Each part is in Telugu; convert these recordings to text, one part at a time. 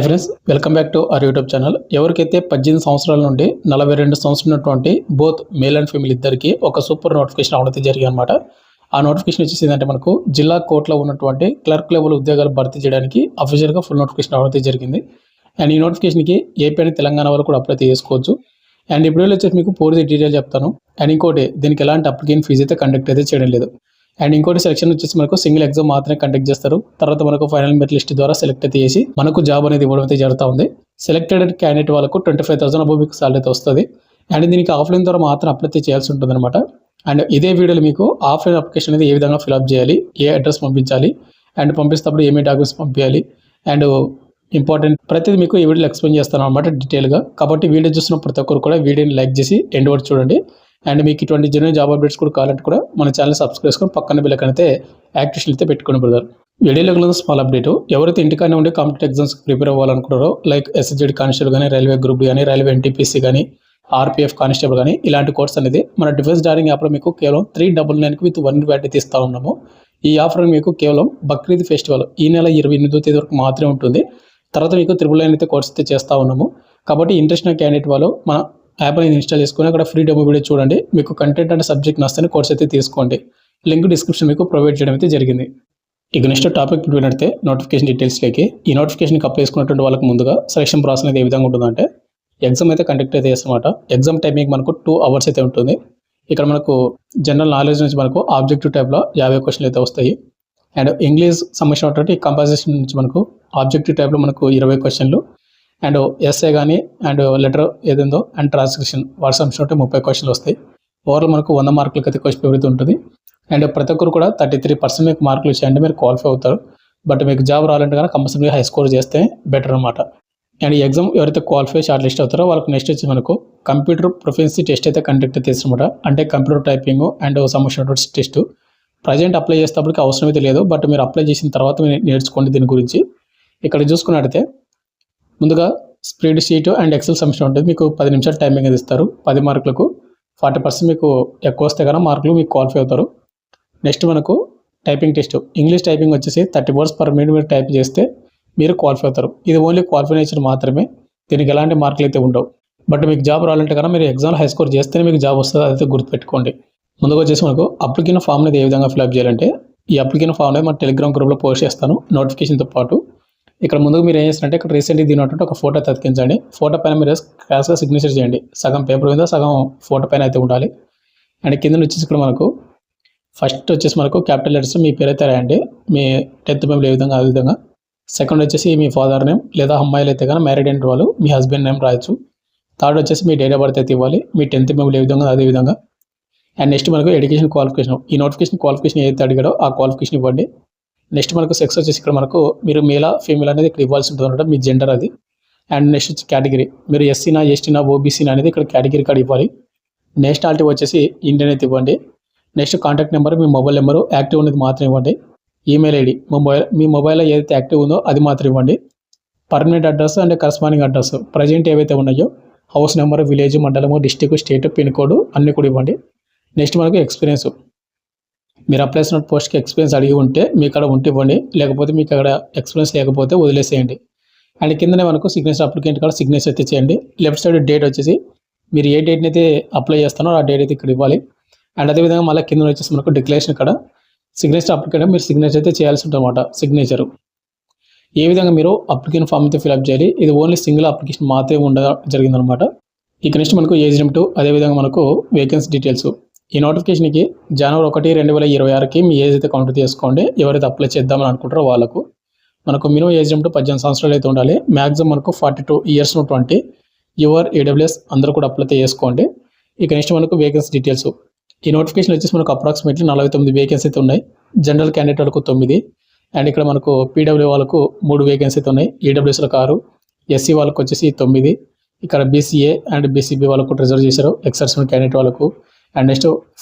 Friends, welcome back to our YouTube channel. ఎవరికైతే 18 సంవత్సరాల నుండి 42 సంవత్సరాలు ఉన్నటువంటి బోత్ మేల్ అండ్ ఫీమేల్ ఇద్దరికి ఒక సూపర్ నోటిఫికేషన్ అవడం జరిగింది అనమాట. ఆ నోటిఫికేషన్ వచ్చేసి ఏంటంటే మనకు జిల్లా కోర్టులో ఉన్నటువంటి క్లర్క్ లెవెల్ ఉద్యోగాలు భర్తీ చేయడానికి అఫీషియల్గా ఫుల్ నోటిఫికేషన్ అవడం జరిగింది. అండ్ ఈ నోటిఫికేషన్కి ఏపీ అని తెలంగాణ వాళ్ళు కూడా అప్లై చేసుకోవచ్చు. అండ్ ఇప్పుడు వచ్చేసి మీకు పూర్తి డీటెయిల్ చెప్తాను. అండ్ ఇంకోటి, దీనికి ఎలాంటి అప్లికేషన్ ఫీజు అయితే కండక్ట్ అయితే చేయడం లేదు. అండ్ ఇంకోటి, సెలక్షన్ వచ్చేసి మనకు సింగిల్ ఎగ్జామ్ మాత్రమే కండక్ట్ చేస్తారు. తర్వాత మనకు ఫైనల్ మెరిట్ లిస్ట్ ద్వారా సెలెక్ట్ అయితే చేసి మనకు జాబ్ అనేది ఇవ్వడం అయితే జరుగుతూ ఉంది. సెలెక్టెడ్ క్యాండిడేట్ వాళ్ళకు 25,000 అబౌవ్ మీకు సాలరీ అయితే వస్తుంది. అండ్ దీనికి ఆఫ్లైన్ ద్వారా మాత్రం అప్లై చేయాల్సి ఉంటుంది అనమాట. అండ్ ఇదే వీడియోలో మీకు ఆఫ్లైన్ అప్లికేషన్ అనేది ఏ విధంగా ఫిల్అప్ చేయాలి, ఏ అడ్రస్ పంపించాలి, అండ్ పంపిస్తేప్పుడు ఏమేమి డాక్యుమెంట్స్ పంపించాలి, అండ్ ఇంపార్టెంట్ ప్రతిదీ మీకు ఈ వీడియోలో ఎక్స్ప్లెయిన్ చేస్తాను అనమాట డీటెయిల్గా. కాబట్టి వీడియో చూసిన ప్రతి ఒక్కరు కూడా వీడియోని లైక్ చేసి ఎండ్ వరకు చూడండి. అండ్ మీకు ఇటువంటి జెన్యూన్ జాబ్ అప్డేట్స్ కూడా కావాలంటే కూడా మన ఛానల్ సబ్స్క్రైబ్ చేసుకొని పక్కన బిల్ అయితే యాక్టివేషన్ అయితే పెట్టుకోండి బ్రదర్. వీడియోలో స్మాల్ అప్డేట్, ఎవరైతే ఇంటికానే ఉండి కాంపిటేటివ్ ఎగ్జామ్స్ ప్రిపేర్ అవ్వాలనుకుంటారో, లైక్ ఎస్ఎస్జెడ్ కానిస్టేబుల్ కానీ, రైల్వే గ్రూప్ కానీ, రైల్వే ఎన్టీపీసీ కానీ, ఆర్పీఎఫ్ కానిస్టేబుల్ కానీ, ఇలాంటి కోర్స్ అనేది మన డిఫెన్స్ డైరింగ్ యాప్లో మీకు కేవలం 399 విత్ 1 బ్యాట్ అయితే ఇస్తూ ఉన్నాము. ఈ ఆఫర్ మీకు కేవలం బక్రీద్ ఫెస్టివల్ ఈ నెల 28వ తేదీ వరకు మాత్రమే ఉంటుంది. తర్వాత మీకు 999 అయితే కోర్స్ అయితే చేస్తూ ఉన్నాము. కాబట్టి ఇంట్రెస్ట్ ఉన్న క్యాండిడేట్ వాళ్ళు మన యాప్ అనేది ఇన్స్టాల్ చేసుకుని అక్కడ ఫ్రీ డెమో వీడియో చూడండి. మీకు కంటెంట్ అంటే సబ్జెక్ట్ నచ్చని కోర్స్ అయితే తీసుకోండి. లింక్ డిస్క్రిప్షన్ మీకు ప్రొవైడ్ చేయడం అయితే జరిగింది. ఇక నెక్స్ట్ టాపిక్ నడితే నోటిఫికేషన్ డీటెయిల్స్లోకి. ఈ నోటిఫికేషన్కి అప్లై చేసుకున్నటువంటి వాళ్ళకి ముందుగా సెలక్షన్ ప్రాసెస్ అనేది ఏ విధంగా ఉంటుందంటే, ఎగ్జామ్ అయితే కండక్ట్ అయితే చేస్తామన్నమాట. ఎగ్జామ్ టైమింగ్ మనకు 2 అవర్స్ అయితే ఉంటుంది. ఇక్కడ మనకు జనరల్ నాలెడ్జ్ నుంచి మనకు ఆబ్జెక్టివ్ టైప్లో 50 క్వశ్చన్లు అయితే వస్తాయి. అండ్ ఇంగ్లీష్ సంబంధించినటువంటి కంపోజిషన్ నుంచి మనకు ఆబ్జెక్టివ్ టైప్లో మనకు 20 క్వశ్చన్లు, అండ్ ఎస్ఏ కానీ, అండ్ లెటర్ ఏదేందో, అండ్ ట్రాన్స్క్రిప్షన్ వాట్స్ సంబంధించి 30 క్వశ్చన్లు వస్తాయి. ఓవరాల్ మనకు 100 మార్కులకి అయితే క్వశ్చన్ పేపర్ అయితే ఉంటుంది. అండ్ ప్రతి ఒక్కరు కూడా 33% మీకు మార్కులు ఇచ్చాయంటే మీరు క్వాలిఫై అవుతారు. బట్ మీకు జాబ్ రావాలంటే కానీ కంపల్సరీగా హై స్కోర్ చేస్తే బెటర్ అనమాట. అండ్ ఈ ఎగ్జామ్ ఎవరైతే క్వాలిఫై షార్ట్ లిస్ట్ అవుతారో వాళ్ళకి నెక్స్ట్ వచ్చి మనకు కంప్యూటర్ ప్రొఫెన్సీ టెస్ట్ అయితే కండక్ట్ అయితే చేస్తారన్నమాట. అంటే కంప్యూటర్ టైపింగ్ అండ్ సంబంధించినటువంటి టెస్ట్. ప్రజెంట్ అప్లై చేసేటప్పటికి అవసరం అయితే లేదు, బట్ మీరు అప్లై చేసిన తర్వాత మీరు నేర్చుకోండి దీని గురించి. ఇక్కడ చూసుకున్నట్టయితే ముందుగా స్ప్రెడ్ షీట్ అండ్ ఎక్సెల్ సంబంధించి ఉంటుంది. మీకు 10 నిమిషాలు టైమింగ్ అది ఇస్తారు. 10 మార్కులకు 40% మీకు ఎక్కువ వస్తే కన్నా మార్కులు మీకు క్వాలిఫై అవుతారు. నెక్స్ట్ మనకు టైపింగ్ టెస్ట్. ఇంగ్లీష్ టైపింగ్ వచ్చేసి 30 words per minute మీరు టైప్ చేస్తే మీరు క్వాలిఫై అవుతారు. ఇది ఓన్లీ క్వాలిఫికేషన్ మాత్రమే, దీనికి ఎలాంటి మార్కులు అయితే ఉండవు. బట్ మీకు జాబ్ రావాలంటే కన్నా మీరు ఎగ్జామ్లో హై స్కోర్ చేస్తేనే మీకు జాబ్ వస్తుంది, అదైతే గుర్తుపెట్టుకోండి. ముందుగా వచ్చేసి మనకు అప్లికేషన్ ఫామ్ అనేది ఏ విధంగా ఫిల్అప్ చేయాలంటే, ఈ అప్లికేషన్ ఫామ్ అనేది మన టెలిగ్రామ్ గ్రూప్లో పోస్ట్ చేస్తాను నోటిఫికేషన్తో పాటు. ఇక్కడ ముందుకు మీరు ఏం చేస్తారంటే, ఇక్కడ రీసెంట్గా దీనిటువంటి ఒక ఫోటో అతికించండి. ఫోటో పైన మీరు క్లాస్గా సిగ్నేచర్ చేయండి. సగం పేపర్ మీద సగం ఫోటో పైన అయితే ఉండాలి. అండ్ కింద వచ్చేసి ఇక్కడ మనకు ఫస్ట్ వచ్చేసి మనకు క్యాపిటల్ లెటర్స్ మీ పేరు అయితే రాయండి, మీ 10th మెమో ఏ విధంగా ఆ విధంగా. సెకండ్ వచ్చేసి మీ ఫాదర్ నేమ్, లేదా అమ్మాయిలు అయితే కానీ మ్యారీడ్ అయిన వాళ్ళు మీ హస్బెండ్ నేమ్ రాయొచ్చు. థర్డ్ వచ్చేసి మీ డేట్ ఆఫ్ బర్త్ అయితే ఇవ్వాలి, మీ 10th మెమో ఏ విధంగా అదే విధంగా. అండ్ నెక్స్ట్ మనకు ఎడ్యుకేషన్ క్వాలిఫికేషన్, ఈ నోటిఫికేషన్ క్వాలిఫికేషన్ ఏదైతే అడిగాడో ఆ క్వాలిఫికేషన్ ఇవ్వండి. నెక్స్ట్ మనకు సెక్స్ వచ్చేసి ఇక్కడ మనకు మీరు మేలా ఫీమేల్ అనేది ఇక్కడ ఇవ్వాల్సి ఉంటుంది అనమాట, మీ జెండర్ అది. అండ్ నెక్స్ట్ వచ్చి కేటగిరీ, మీరు ఎస్సీనా, ఎస్టీనా, ఓబీసీనా అనేది ఇక్కడ కేటగిరీ కార్డు ఇవ్వాలి. నేషనాలిటీ వచ్చేసి ఇండియన్ అయితే ఇవ్వండి. నెక్స్ట్ కాంటాక్ట్ నెంబర్, మీ మొబైల్ నెంబరు యాక్టివ్ అనేది మాత్రం ఇవ్వండి. ఈమెయిల్ ఐడి, మీ మొబైల్లో ఏదైతే యాక్టివ్ ఉందో అది మాత్రం ఇవ్వండి. Permanent address and corresponding address present ఏవైతే ఉన్నాయో, హౌస్ నెంబర్, విలేజ్, మండలము, డిస్టిక్, స్టేట్, పిన్ కోడ్ అన్నీ కూడా ఇవ్వండి. నెక్స్ట్ మనకు ఎక్స్పీరియన్స్, మీరు అప్లై చేసిన పోస్ట్కి ఎక్స్పీరియన్స్ అడిగి ఉంటే మీ అక్కడ ఉంటే ఇవ్వండి, లేకపోతే మీకు అక్కడ ఎక్స్పీరియన్స్ లేకపోతే వదిలేసేయండి. అండ్ కిందనే మనకు సిగ్నేచర్, అప్లికెంట్ కూడా సిగ్నేచర్ అయితే చేయండి. లెఫ్ట్ సైడ్ డేట్ వచ్చేసి మీరు ఏ డేట్ని అయితే అప్లై చేస్తానో ఆ డేట్ అయితే ఇక్కడ ఇవ్వాలి. అండ్ అదేవిధంగా మళ్ళీ కింద వచ్చేసి మనకు డిక్లరేషన్ ఇక్కడ సిగ్నేచర్ అప్లికెంట్ మీరు సిగ్నేచర్ అయితే చేయాల్సి ఉంటుందన్నమాట. సిగ్నేచరు ఏ విధంగా మీరు అప్లికేషన్ ఫామ్ అయితే ఫిల్అప్ చేయాలి, ఇది ఓన్లీ సింగిల్ అప్లికేషన్ మాత్రమే ఉండగా జరిగిందనమాట. ఇక నెక్స్ట్ మనకు ఏజ్ లిమిట్, అదేవిధంగా మనకు వేకెన్సీ డీటెయిల్స్. ఈ నోటిఫికేషన్కి జనవరి 1, 2026కి మీ ఏజ్ అయితే కౌంట్ చేసుకోండి. ఎవరైతే అప్లై చేద్దామని అనుకుంటారో వాళ్ళకు మనకు మినిమం ఏజ్ లిమిట్ 18 సంవత్సరాలు అయితే ఉండాలి. మ్యాక్సిమం మనకు 42 years ఉన్నటువంటి యువర్ ఏడబ్ల్యూఎస్ అందరూ కూడా అప్లై చేసుకోండి. ఇక నెక్స్ట్ మనకు వేకెన్సీ డీటెయిల్స్. ఈ నోటిఫికేషన్ వచ్చేసి మనకు అప్రాక్సిమేట్లీ 49 వేకెన్సీ అయితే ఉన్నాయి. జనరల్ క్యాండిడేట్ వాళ్ళకు 9, అండ్ ఇక్కడ మనకు పీడబ్ల్యూ వాళ్ళకు 3 వేకెన్సీ అయితే ఉన్నాయి. ఈడబ్ల్యూఎస్లకు 6, ఎస్సీ వాళ్ళకు వచ్చేసి 9, ఇక్కడ బీసీఏ అండ్ బీసీబీ వాళ్ళకు రిజర్వ్ చేశారు, ఎక్సర్సన్ క్యాండిడేట్ వాళ్ళకు. అండ్ నెక్స్ట్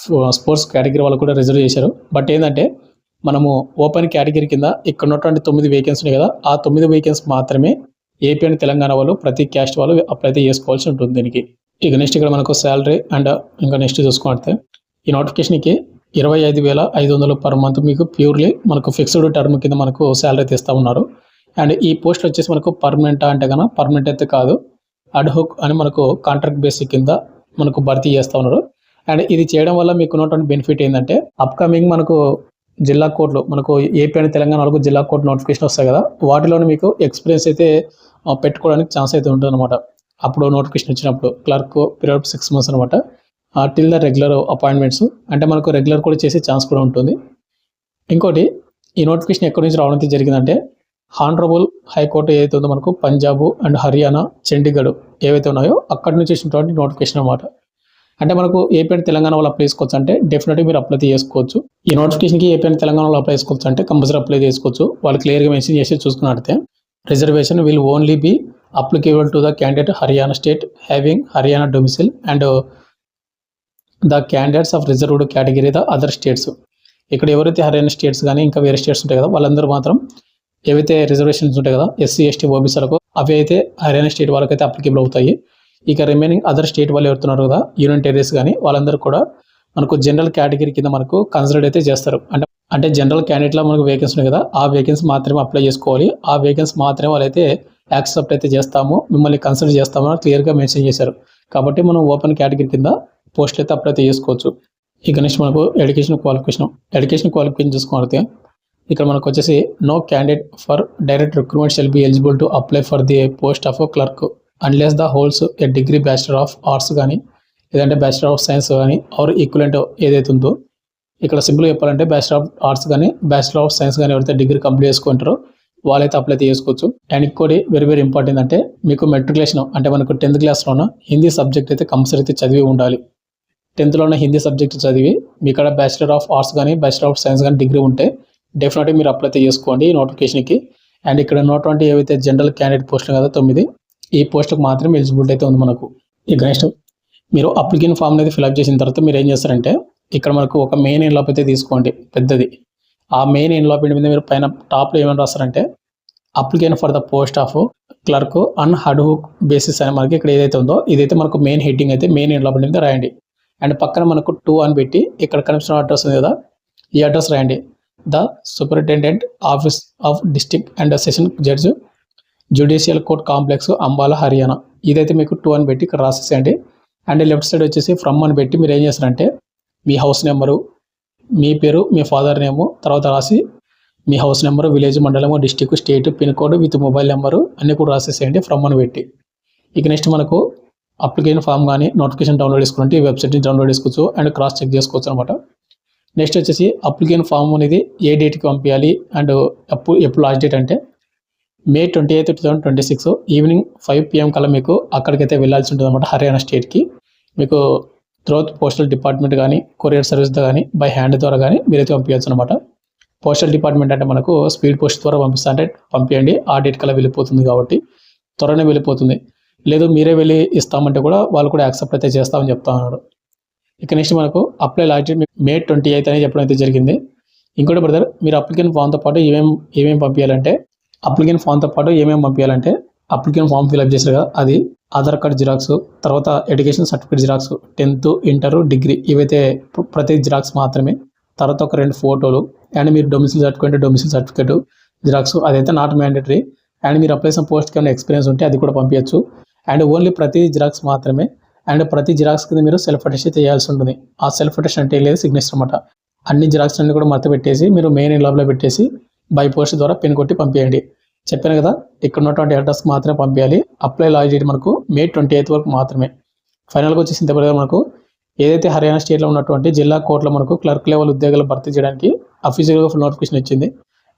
స్పోర్ట్స్ కేటగిరీ వాళ్ళు కూడా రిజర్వ్ చేశారు. బట్ ఏంటంటే మనము ఓపెన్ కేటగిరీ కింద ఇక్కడ ఉన్నటువంటి 9 వేకెన్సీ ఉన్నాయి కదా, ఆ 9 వేకెన్సీ మాత్రమే ఏపీ అండ్ తెలంగాణ వాళ్ళు ప్రతి క్యాస్ట్ వాళ్ళు అప్లై అయితే చేసుకోవాల్సి ఉంటుంది దీనికి. ఇక నెక్స్ట్ ఇక్కడ మనకు శాలరీ అండ్ ఇంకా నెక్స్ట్ చూసుకుంటే, ఈ నోటిఫికేషన్కి 25,500 per month మీకు ప్యూర్లీ మనకు ఫిక్స్డ్ టర్మ్ కింద మనకు శాలరీ తీస్తూ ఉన్నారు. అండ్ ఈ పోస్ట్ వచ్చేసి మనకు పర్మనెంట్ అంటే కన్నా పర్మనెంట్ అయితే కాదు, అడ్హుక్ అని మనకు కాంట్రాక్ట్ బేసిక్ కింద మనకు భర్తీ చేస్తూ ఉన్నారు. అండ్ ఇది చేయడం వల్ల మీకు ఉన్నటువంటి బెనిఫిట్ ఏంటంటే అప్కమింగ్ మనకు జిల్లా కోర్టులో మనకు ఏపీ అండ్ తెలంగాణ వరకు జిల్లా కోర్టు నోటిఫికేషన్ వస్తాయి కదా, వాటిలోనే మీకు ఎక్స్పీరియన్స్ అయితే పెట్టుకోవడానికి ఛాన్స్ అయితే ఉంటుంది అనమాట. అప్పుడు నోటిఫికేషన్ వచ్చినప్పుడు క్లర్క్ పీరియడ్ 6 months అనమాట, టిల్ ద రెగ్యులర్ అపాయింట్మెంట్స్, అంటే మనకు రెగ్యులర్ కూడా చేసే ఛాన్స్ కూడా ఉంటుంది. ఇంకోటి, ఈ నోటిఫికేషన్ ఎక్కడి నుంచి రావడం జరిగిందంటే హానరబుల్ హైకోర్టు ఏదైతే ఉందో మనకు పంజాబ్ అండ్ హర్యానా, చండీగఢ్ ఏవైతే ఉన్నాయో అక్కడి నుంచి వచ్చినటువంటి నోటిఫికేషన్ అనమాట. అంటే మనకు ఏపీ అండ్ తెలంగాణ వాళ్ళు అప్లై చేసుకోవచ్చు అంటే డెఫినెట్గా మీరు అప్లై చేసుకోవచ్చు. ఈ నోటిఫికేషన్కి ఏపీ అండ్ తెలంగాణలో అప్లై చేసుకోవచ్చు అంటే కంపల్సరీ అప్లై చేసుకోవచ్చు. వాళ్ళు క్లియర్గా మెన్షన్ చేసి చూసుకున్నట్టే reservation will only be applicable to the candidate Haryana state having Haryana domicile and the candidates of reserved category the other states. ఇక్కడ ఎవరైతే హర్యానా స్టేట్స్ కానీ ఇంకా వేరే స్టేట్స్ ఉంటాయి కదా, వాళ్ళందరూ మాత్రం ఏవైతే రిజర్వేషన్స్ ఉంటాయి కదా ఎస్సీ ఎస్టీ ఓబీసీలకు, అవి అయితే హర్యానా స్టేట్ వాళ్ళకైతే అప్లికేబుల్ అవుతాయి. ఇక రిమైనింగ్ అదర్ స్టేట్ వాళ్ళు ఎవరుతున్నారు కదా యూనియన్ టెరిటరీస్ కానీ, వాళ్ళందరూ కూడా మనకు జనరల్ కేటగిరీ కింద మనకు కన్సిడర్ అయితే చేస్తారు. అంటే జనరల్ క్యాండిడేట్లో మనకు వేకెన్సీ ఉన్నాయి కదా, ఆ వేకెన్సీ మాత్రమే అప్లై చేసుకోవాలి. ఆ వేకెన్సీ మాత్రమే వాళ్ళైతే యాక్సెప్ట్ అయితే చేస్తాము, మిమ్మల్ని కన్సిడర్ చేస్తాము అని క్లియర్గా మెన్షన్ చేశారు. కాబట్టి మనం ఓపెన్ కేటగిరీ కింద పోస్టులు అయితే అప్లై అయితే చేసుకోవచ్చు. ఇక నెక్స్ట్ మనకు ఎడ్యుకేషన్ క్వాలిఫికేషన్ చూసుకోవాలి. ఇక్కడ మనకు వచ్చేసి no candidate for direct recruitment shall be eligible to apply for the post of clerk unless the holds a degree bachelor of arts కానీ, లేదంటే బ్యాచిలర్ ఆఫ్ సైన్స్ కానీ ఆర్ ఈక్వలెంట్ ఏదైతే ఉందో, ఇక్కడ సింపుల్గా చెప్పాలంటే బ్యాచిలర్ ఆఫ్ ఆర్ట్స్ కానీ బ్యాచిలర్ ఆఫ్ సైన్స్ కానీ ఎవరైతే డిగ్రీ కంప్లీట్ చేసుకుంటారో వాళ్ళైతే అప్లై చేసుకోవచ్చు. అండ్ ఇంకోటి వెరీ వెరీ ఇంపార్టెంట్ అంటే మీకు మెట్రికులేషన్ అంటే మనకు 10th క్లాస్లోన హిందీ సబ్జెక్ట్ అయితే కంపల్సరీ అయితే చదివి ఉండాలి. 10thలోనే హిందీ సబ్జెక్ట్ చదివి మీ ఇక్కడ బ్యాచిలర్ ఆఫ్ ఆర్ట్స్ కానీ బ్యాచిలర్ ఆఫ్ సైన్స్ కానీ డిగ్రీ ఉంటే డెఫినెట్గా మీరు అప్లై చేసుకోండి ఈ నోటిఫికేషన్కి. అండ్ ఇక్కడ ఉన్నటువంటి ఏవైతే జనరల్ క్యాండిడేట్ పోస్టులు కదా 9, ఈ పోస్టుకు మాత్రం ఎలిజిబిలిటీ అయితే ఉంది మనకు. ఇక నెక్స్ట్ మీరు అప్లికేషన్ ఫామ్ అనేది ఫిల్అప్ చేసిన తర్వాత మీరు ఏం చేస్తారంటే ఇక్కడ మనకు ఒక మెయిన్ ఎన్లాప్ అయితే తీసుకోండి పెద్దది. ఆ మెయిన్ ఎన్లాప్ మీద మీరు పైన టాప్లో ఏమైనా రాస్తారంటే application for the post of clerk on ad hoc basis అని మనకి ఇక్కడ ఏదైతే ఉందో ఇదైతే మనకు మెయిన్ హెడ్డింగ్ అయితే మెయిన్ ఎన్లాప్ మీద రాయండి. అండ్ పక్కన మనకు 2 అని పెట్టి ఇక్కడ కనిపిస్తున్న అడ్రస్ ఉంది కదా, ఈ అడ్రస్ రాయండి. The superintendent office of district and session judge judicial court complex Ambala Haryana, ఇదైతే మీకు 2 అని పెట్టి ఇక్కడ రాసేసేయండి. అండ్ లెఫ్ట్ సైడ్ వచ్చేసి ఫ్రమ్ అని పెట్టి మీరు ఏం చేస్తారంటే మీ హౌస్ నెంబరు, మీ పేరు, మీ ఫాదర్ నేము, తర్వాత రాసి మీ హౌస్ నెంబరు, విలేజ్, మండలము, district, state, pin code with mobile number అన్నీ కూడా రాసేసేయండి ఫ్రమ్ అని పెట్టి. ఇక నెక్స్ట్ మనకు అప్లికేషన్ ఫామ్ కానీ నోటిఫికేషన్ డౌన్లోడ్ చేసుకుంటే ఈ వెబ్సైట్ నుంచి డౌన్లోడ్ చేసుకోవచ్చు అండ్ క్రాస్ చెక్ చేసుకోవచ్చు అనమాట. నెక్స్ట్ వచ్చేసి అప్లికేషన్ ఫామ్ అనేది ఏ డేట్కి పంపించాలి అండ్ ఎప్పుడు లాస్ట్ డేట్ అంటే May 28, 2026 ఈవినింగ్ 5 PM కల్లా మీకు అక్కడికైతే వెళ్ళాల్సి ఉంటుంది అనమాట హర్యానా స్టేట్కి. మీకు త్రూఅవుట్ పోస్టల్ డిపార్ట్మెంట్ కానీ కొరియర్ సర్వీస్ కానీ బై హ్యాండ్ ద్వారా కానీ మీరైతే పంపించచ్చు అనమాట. పోస్టల్ డిపార్ట్మెంట్ అంటే మనకు స్పీడ్ పోస్ట్ ద్వారా పంపిస్తా అంటే పంపించండి, ఆ డేట్ కల్లా వెళ్ళిపోతుంది కాబట్టి త్వరనే వెళ్ళిపోతుంది. లేదు మీరే వెళ్ళి ఇస్తామంటే కూడా వాళ్ళు కూడా యాక్సెప్ట్ అయితే చేస్తామని చెప్తా ఉన్నారు. ఇక నెక్స్ట్ మనకు అప్లై లాస్ట్ డేట్ May 28 అని చెప్పడం అయితే జరిగింది. ఇంకోటి బ్రదర్, మీరు అప్లికేషన్ ఫామ్తో పాటు ఏమేమి పంపించాలంటే అప్లికేషన్ ఫామ్ ఫిల్అప్ చేశారు కదా, అది ఆధార్ కార్డ్ జిరాక్స్, తర్వాత education certificate xerox, 10th, inter, degree ఇవైతే ప్రతి జిరాక్స్ మాత్రమే. తర్వాత ఒక 2 ఫోటోలు అండ్ మీరు డొమిసిల్ సర్టిఫికేట్ జిరాక్స్, అదైతే నాట్ మ్యాండేటరీ. అండ్ మీరు అప్లై చేసిన పోస్ట్కి ఏమైనా ఎక్స్పీరియన్స్ ఉంటే అది కూడా పంపించచ్చు. అండ్ ఓన్లీ ప్రతి జిరాక్స్ మాత్రమే. అండ్ ప్రతి జిరాక్స్ కింద మీరు సెల్ఫ్ అటెస్ట్ అయితే చేయాల్సి ఉంటుంది. ఆ సెల్ఫ్ అటెస్ట్ అంటే లేదు, సిగ్నేచర్ అనమాట. అన్ని జిరాక్స్ అన్ని కూడా మడత పెట్టేసి మీరు మెయిన్ ఎన్లాప్లో పెట్టేసి బై పోస్ట్ ద్వారా పిన్ కొట్టి పంపించండి. చెప్పాను కదా, ఇక్కడ ఉన్నటువంటి అడ్రస్కి మాత్రమే పంపించాలి. అప్లై లాస్ట్ డేట్ మనకు May 28 వరకు మాత్రమే. ఫైనల్గా వచ్చేసి ఇంతవరకు మనకు ఏదైతే హర్యానా స్టేట్లో ఉన్నటువంటి జిల్లా కోర్టులో మనకు క్లర్క్ లెవెల్ ఉద్యోగాలు భర్తీ చేయడానికి అఫీషియల్గా ఫుల్ నోటిఫికేషన్ ఇచ్చింది.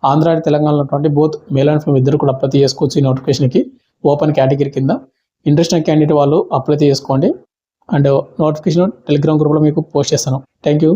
ఆంధ్ర అండ్ తెలంగాణలో ఉన్నటువంటి బోత్ మేల్ అండ్ ఫీమేల్ ఇద్దరు కూడా అప్లై చేసుకోవచ్చు ఈ నోటిఫికేషన్కి ఓపెన్ కేటగిరీ కింద. ఇంట్రెస్ట్ అయిన క్యాండిడేట్ వాళ్ళు అప్లై చేసుకోండి. అండ్ నోటిఫికేషన్ టెలిగ్రామ్ గ్రూప్లో మీకు పోస్ట్ చేస్తాను. Thank you.